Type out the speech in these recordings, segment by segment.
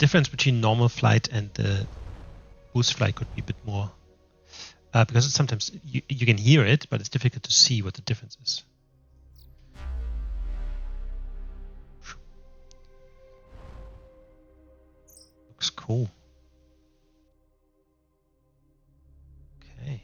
difference between normal flight and the boost flight could be a bit more, because it's sometimes you can hear it, but it's difficult to see what the difference is. Looks cool. Okay.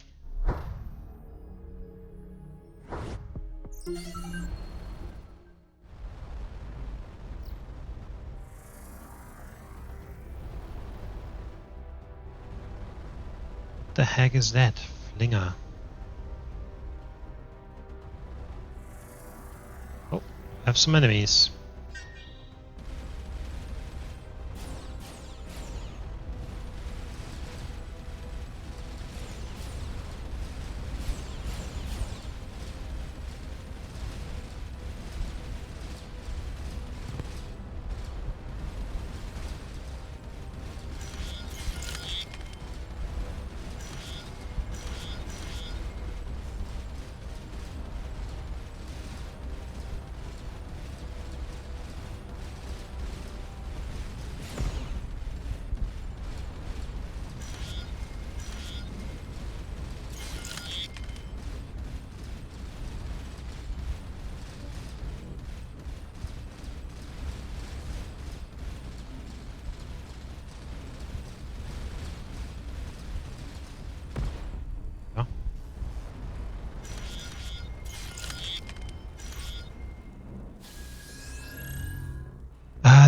What the heck is that? Flinger. Oh, I have some enemies.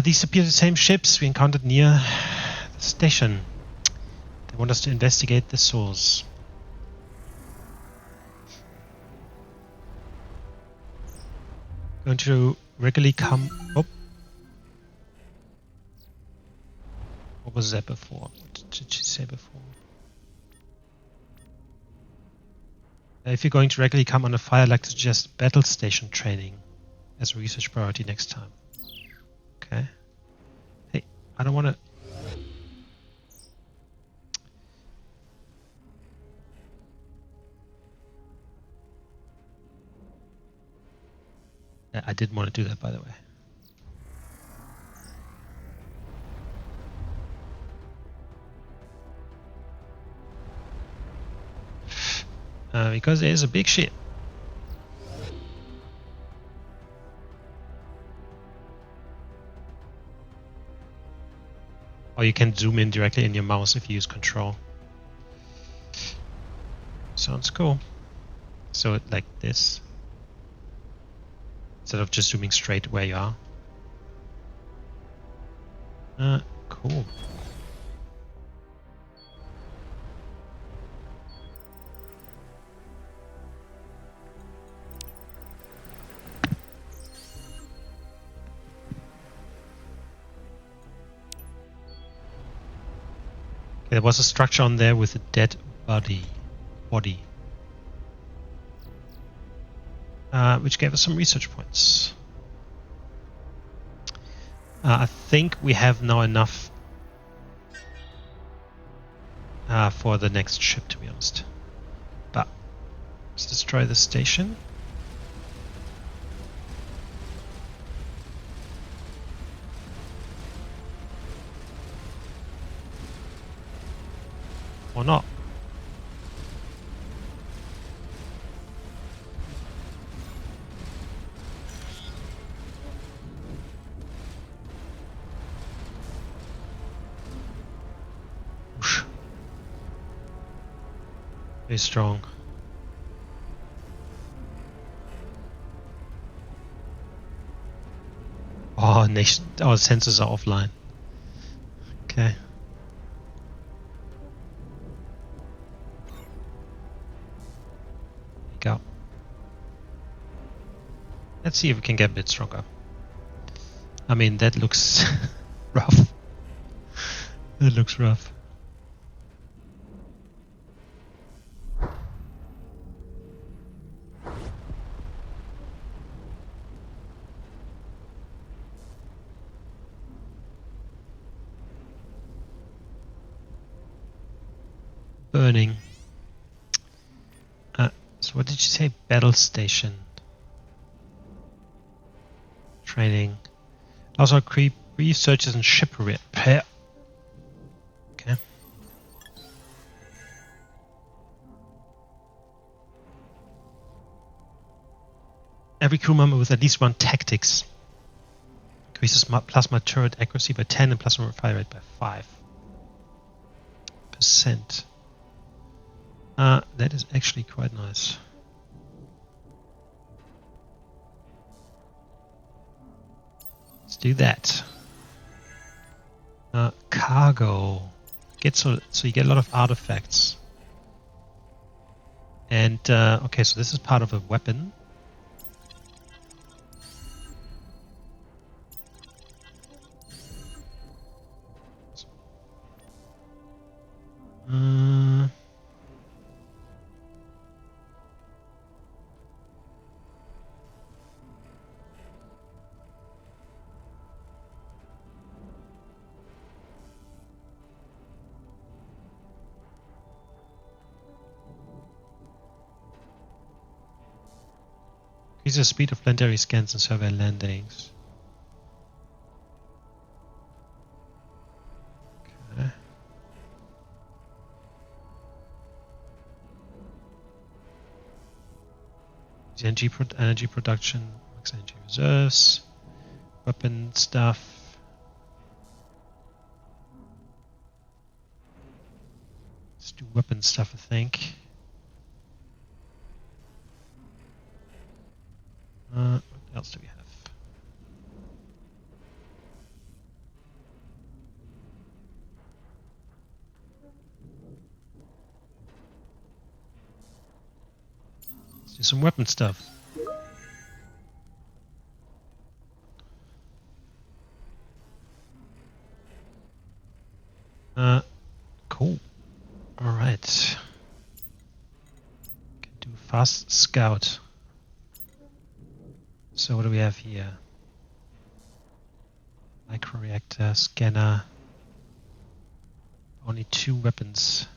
These appear the same ships we encountered near the station. They want us to investigate the source. Going to regularly come... Oh. What was that before? What did she say before? If you're going to regularly come under fire, I'd like to suggest battle station training as a research priority next time. Okay. Hey, I don't want to... Yeah, I didn't want to do that, by the way. Because there is a big ship. Or you can zoom in directly in your mouse if you use control. Sounds cool. So like this. Instead of just zooming straight where you are. Cool. There was a structure on there with a dead body, which gave us some research points. I think we have now enough for the next ship, to be honest. But let's destroy the station. Or not. Whoosh. Very strong. Oh, our sensors are offline. Okay. Go. Let's see if we can get a bit stronger. I mean, that looks rough. That looks rough. Burning. So what did you say? Battle station. Training. Also creep researches and ship repair. Every crew member with at least one tactics increases plasma turret accuracy by 10 and plasma fire rate by 5%. That is actually quite nice. Let's do that. Cargo. So you get a lot of artifacts. And okay, so this is part of a weapon. Increase the speed of planetary scans and survey landings. Okay. Energy production, max energy reserves, weapon stuff. Let's do weapon stuff, I think. What else do we have? Let's do some weapon stuff. Cool. All right. Can do fast scout. So what do we have here? Microreactor, scanner. Only 2 weapons.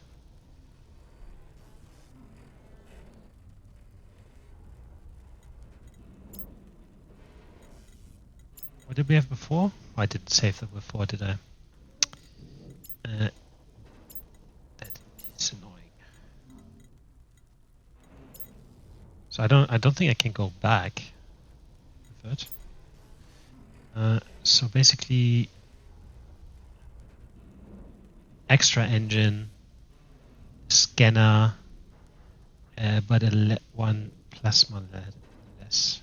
What did we have before? Oh, I didn't save that before, did I? That is annoying. So I don't think I can go back with it. So basically, extra engine, scanner, but one plasma less.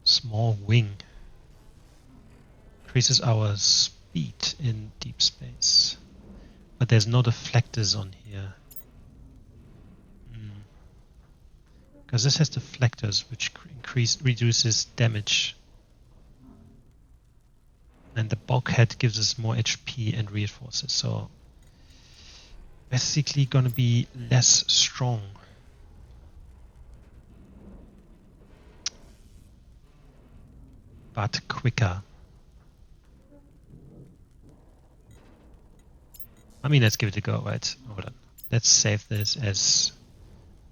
Small wing increases our speed in deep space, but there's no deflectors on here. Because this has deflectors, which reduces damage, and the bulkhead gives us more HP and reinforces. So basically, gonna be less strong. But quicker. I mean, let's give it a go, right? Hold on. Let's save this as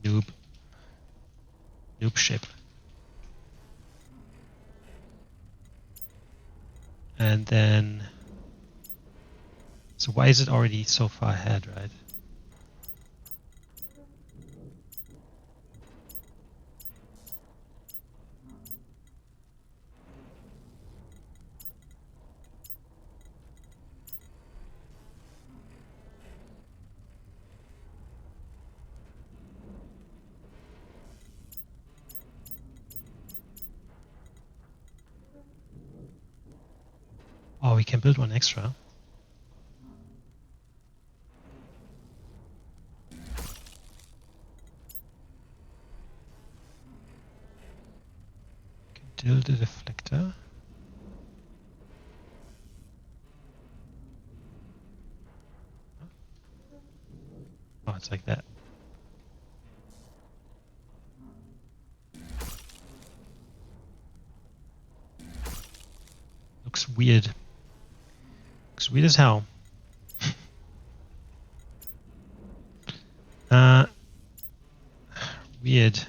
noob ship. And then, so why is it already so far ahead, right? Oh, we can build one extra. Can build a deflector. Oh, it's like that. Looks weird. Looks weird as hell. Weird.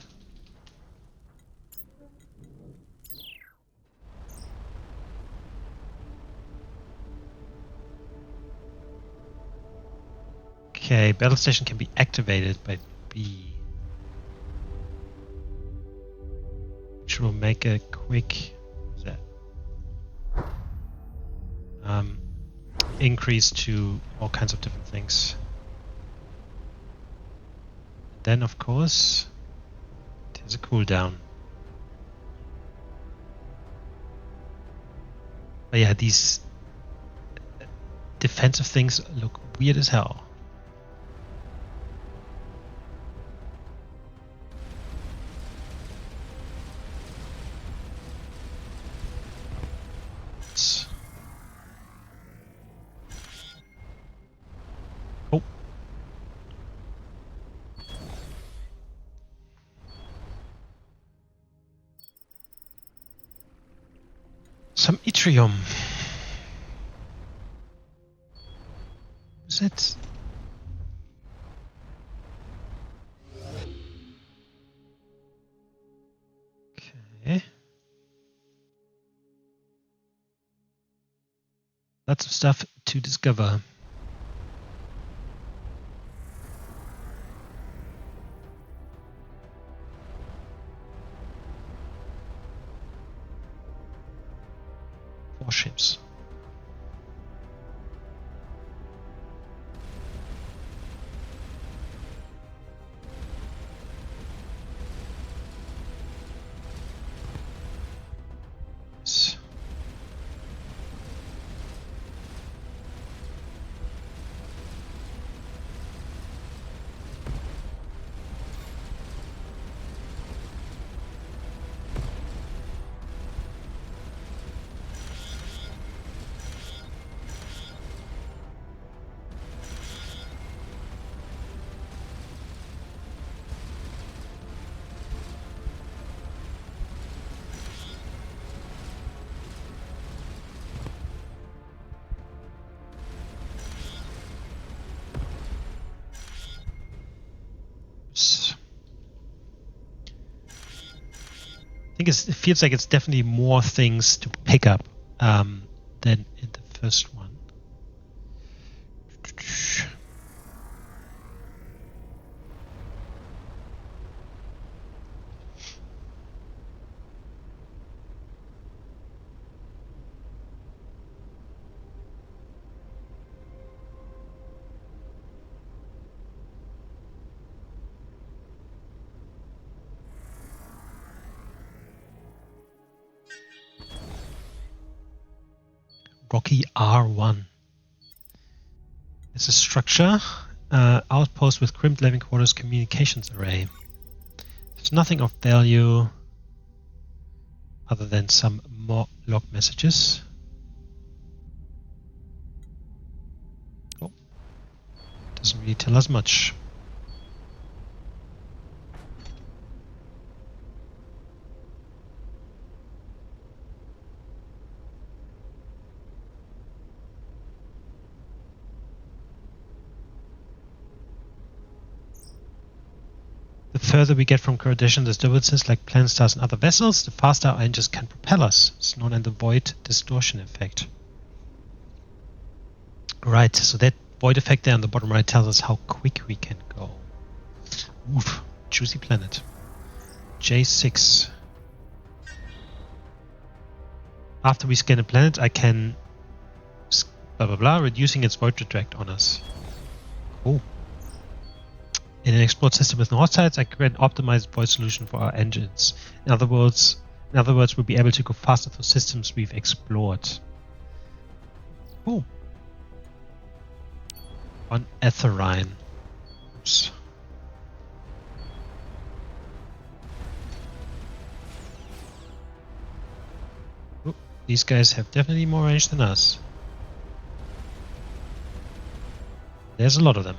Okay, battle station can be activated by B. Which will make a quick increase to all kinds of different things. Then, of course, there's a cooldown. But yeah, these defensive things look weird as hell. Oh. Some yttrium. Is it? Okay. Lots of stuff to discover. Warships. Yes. I think it feels like it's definitely more things to pick up than in the first one. Rocky R1. It's a structure, outpost with crimped living quarters communications array. There's nothing of value other than some more log messages. Oh, doesn't really tell us much. The further we get from coordination disturbances like planet stars and other vessels, the faster our engines can propel us. It's known as the void distortion effect. Right, so that void effect there on the bottom right tells us how quick we can go. Oof, juicy planet. J6. After we scan a planet, I can blah blah blah, reducing its void retract on us. Cool. In an explored system with no hostiles, I create an optimized void solution for our engines. In other words, we'll be able to go faster through systems we've explored. Cool. On Etherine. Oops. Ooh, these guys have definitely more range than us. There's a lot of them.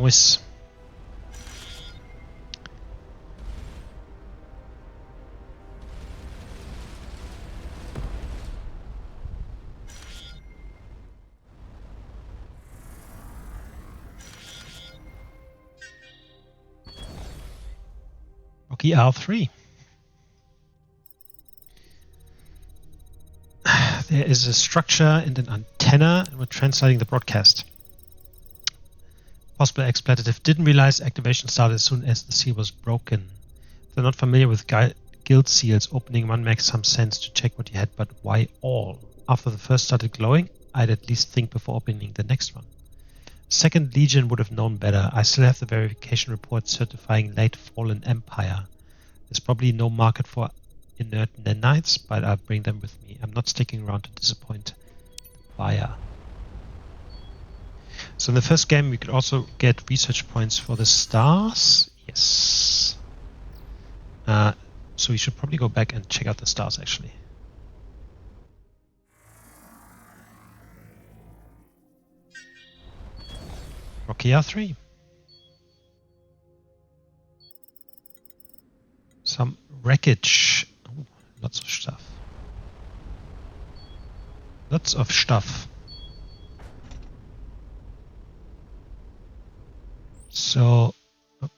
Nice. Rocky R3. There is a structure and an antenna, and we're translating the broadcast. Possible expletive. Didn't realize activation started as soon as the seal was broken. If they're not familiar with guild seals, opening one makes some sense to check what you had, but why all? After the first started glowing, I'd at least think before opening the next one. Second Legion would have known better. I still have the verification report certifying late fallen empire. There's probably no market for inert nanites, but I'll bring them with me. I'm not sticking around to disappoint the buyer. So in the first game we could also get research points for the stars. Yes. So we should probably go back and check out the stars actually. Rocky R3. Some wreckage. Oh, lots of stuff. Lots of stuff. So the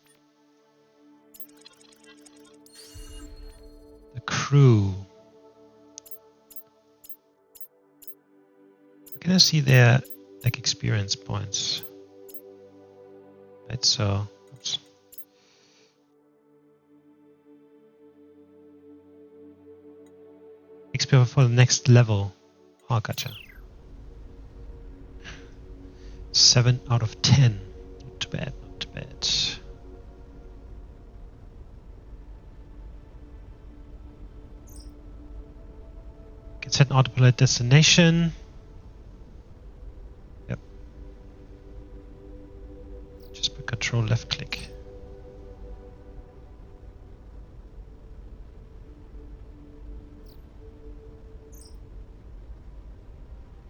crew. Can I see their like experience points? Right, so oops. XP for the next level. Oh, gotcha. 7 out of 10. Not too bad, not too bad. Can set an autopilot destination. Yep. Just by control left click.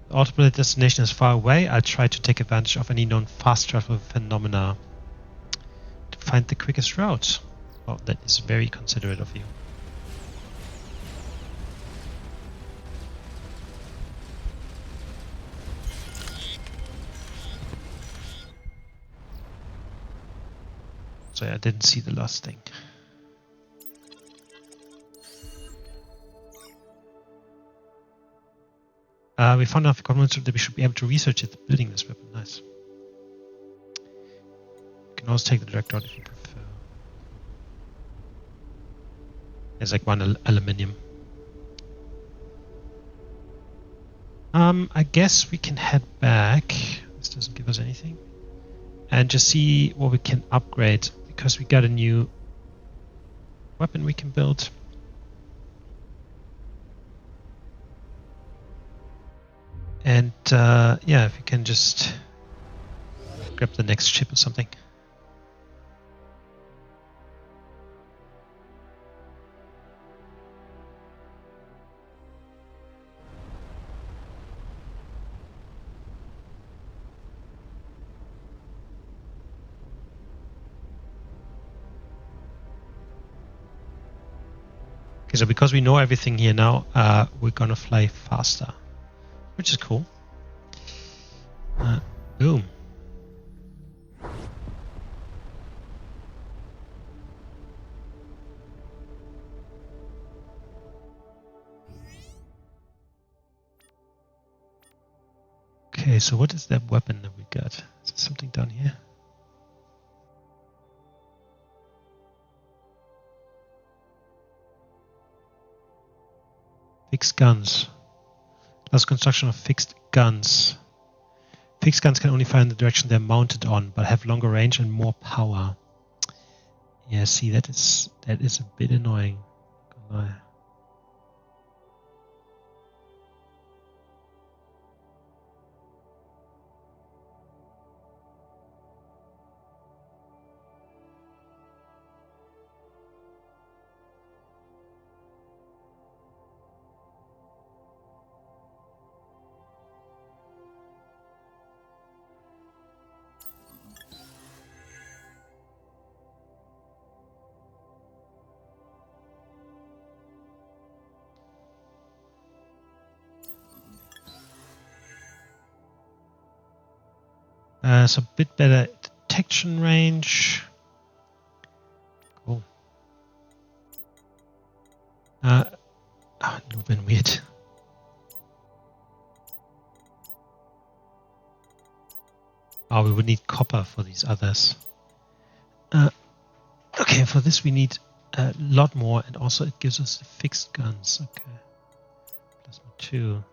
The autopilot destination is far away. I'll try to take advantage of any known fast travel phenomena to find the quickest route. Oh, that is very considerate of you. Sorry, I didn't see the last thing. We found enough equipment that we should be able to research it building this weapon. Nice. You can also take the direct route if you prefer. There's like one aluminium. I guess we can head back. This doesn't give us anything. And just see what we can upgrade, because we got a new weapon we can build. And yeah, if you can just grab the next ship or something. Okay, so because we know everything here now, we're gonna fly faster, which is cool. Boom. Okay, so what is that weapon that we got? Is there something down here? Fixed guns. Plus construction of fixed guns. Fixed guns can only fire in the direction they're mounted on, but have longer range and more power. Yeah, see, that is a bit annoying. Not gonna lie. So a bit better detection range. Cool. Lubin weird. Oh, we would need copper for these others. Okay, for this we need a lot more, and also it gives us the fixed guns. Okay. Plasma 2.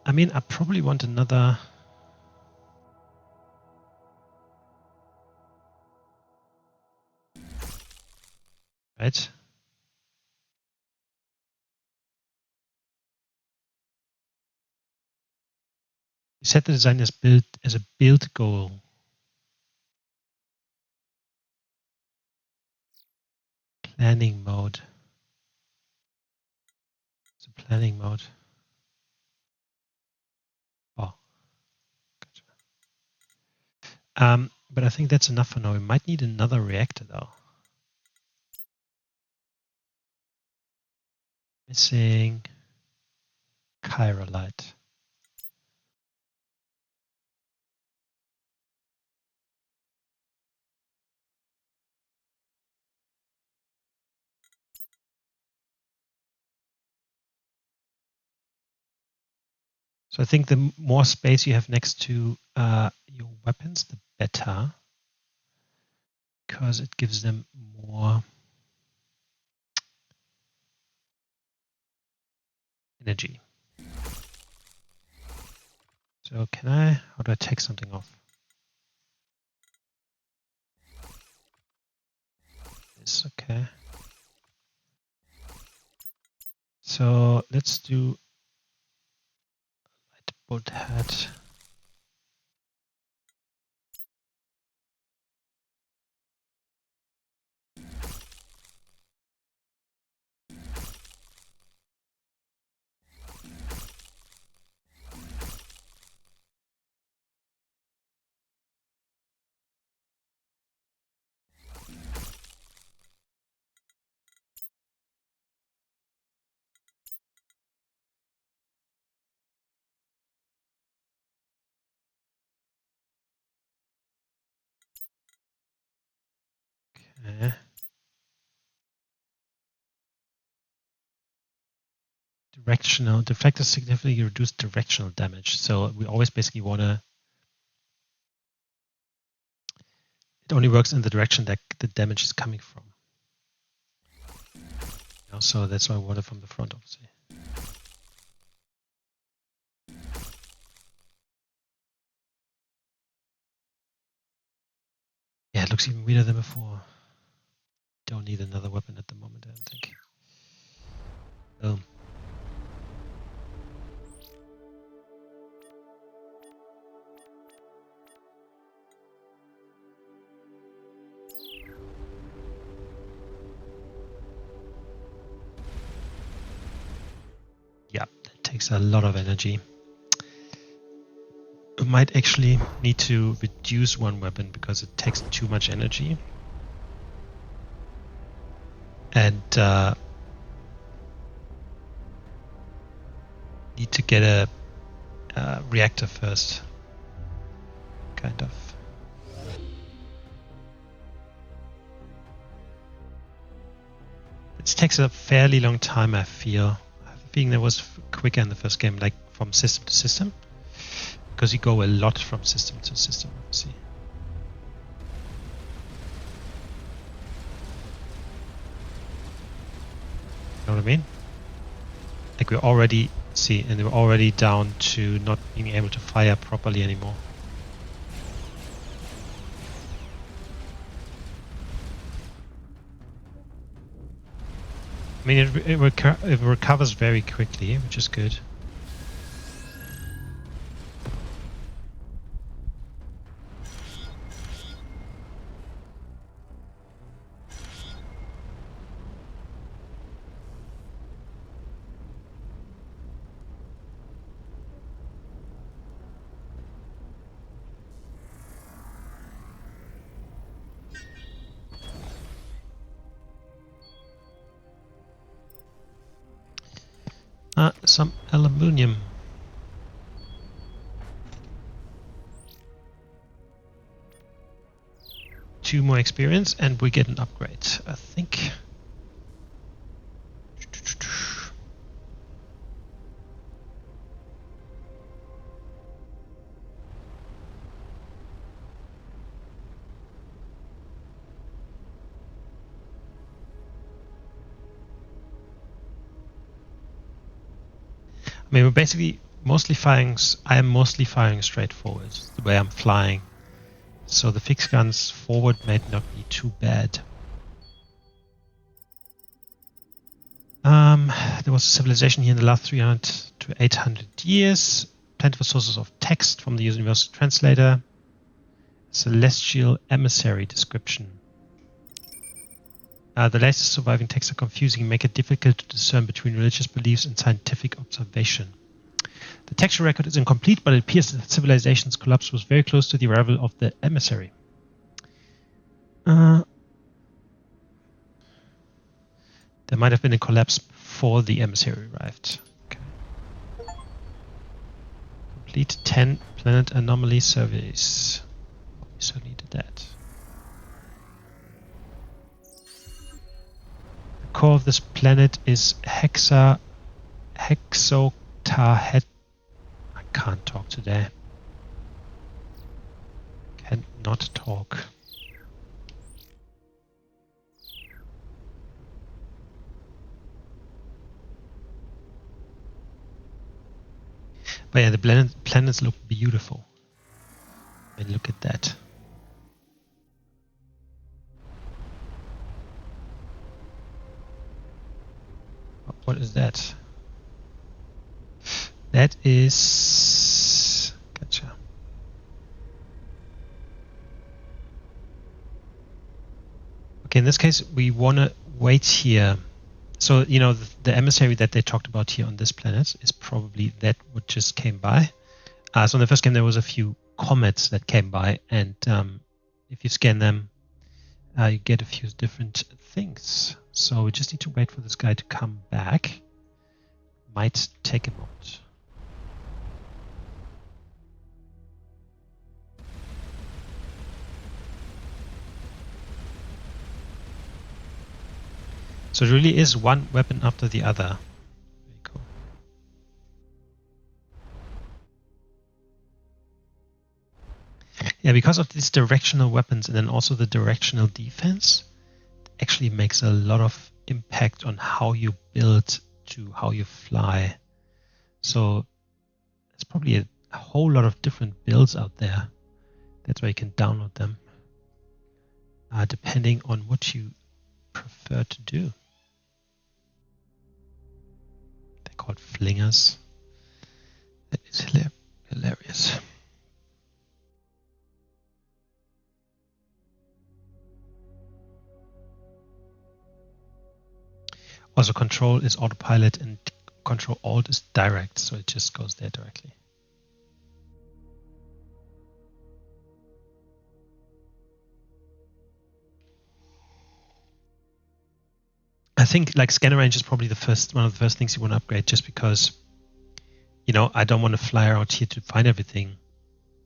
I mean, I probably want another. Right? You set the design as a build goal. Planning mode. It's a planning mode. Oh, gotcha. But I think that's enough for now. We might need another reactor though. Missing chirolite. So I think the more space you have next to your weapons, the better, because it gives them more energy. So how do I take something off? This, okay. So let's do light bolt hat. Okay. Directional. Deflectors significantly reduce directional damage. So we always basically want to. It only works in the direction that the damage is coming from. So that's why I want it from the front, obviously. Yeah, it looks even weirder than before. Don't need another weapon at the moment, I don't think. Boom. Yeah, that takes a lot of energy. We might actually need to reduce one weapon because it takes too much energy. And need to get a reactor first. Kind of. It takes a fairly long time, I feel. I have a feeling that was quicker in the first game, like from system to system. Because you go a lot from system to system, obviously. You know what I mean? Like we're already, and we're already down to not being able to fire properly anymore. I mean, it recovers very quickly, which is good. Some aluminium. 2 more experience and we get an upgrade, I think. I mean, we're basically mostly firing. I am mostly firing straight forward, the way I'm flying. So the fixed guns forward might not be too bad. There was a civilization here in the last 300 to 800 years. Plentiful sources of text from the Universal Translator. Celestial emissary description. The latest surviving texts are confusing and make it difficult to discern between religious beliefs and scientific observation. The textual record is incomplete, but it appears that civilization's collapse was very close to the arrival of the emissary. There might have been a collapse before the emissary arrived. Okay. Complete 10 planet anomaly surveys. We certainly did that. The core of this planet is hexoctahed. I can't talk today. Cannot talk. But yeah, the planets look beautiful. I mean, look at that. What is that? That is... Gotcha. Okay, in this case, we want to wait here. So, you know, the emissary that they talked about here on this planet is probably that what just came by. So in the first game, there was a few comets that came by, and if you scan them, you get a few different things. So we just need to wait for this guy to come back. Might take a moment. So it really is one weapon after the other. Very cool. Yeah, because of these directional weapons and then also the directional defense, it actually makes a lot of impact on how you build to how you fly. So there's probably a whole lot of different builds out there. That's why you can download them, depending on what you prefer to do. They're called flingers. That is hilarious. Also, control is autopilot and control alt is direct, so it just goes there directly. I think like scanner range is probably one of the first things you want to upgrade, just because, you know, I don't want to fly out here to find everything.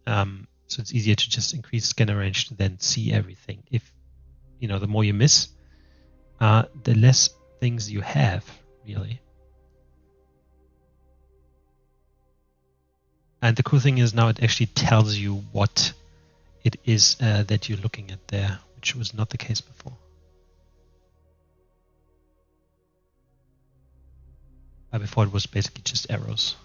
So it's easier to just increase scanner range to then see everything. If, you know, the more you miss, the less things you have, really. And the cool thing is now it actually tells you what it is that you're looking at there, which was not the case before. Before it was basically just arrows.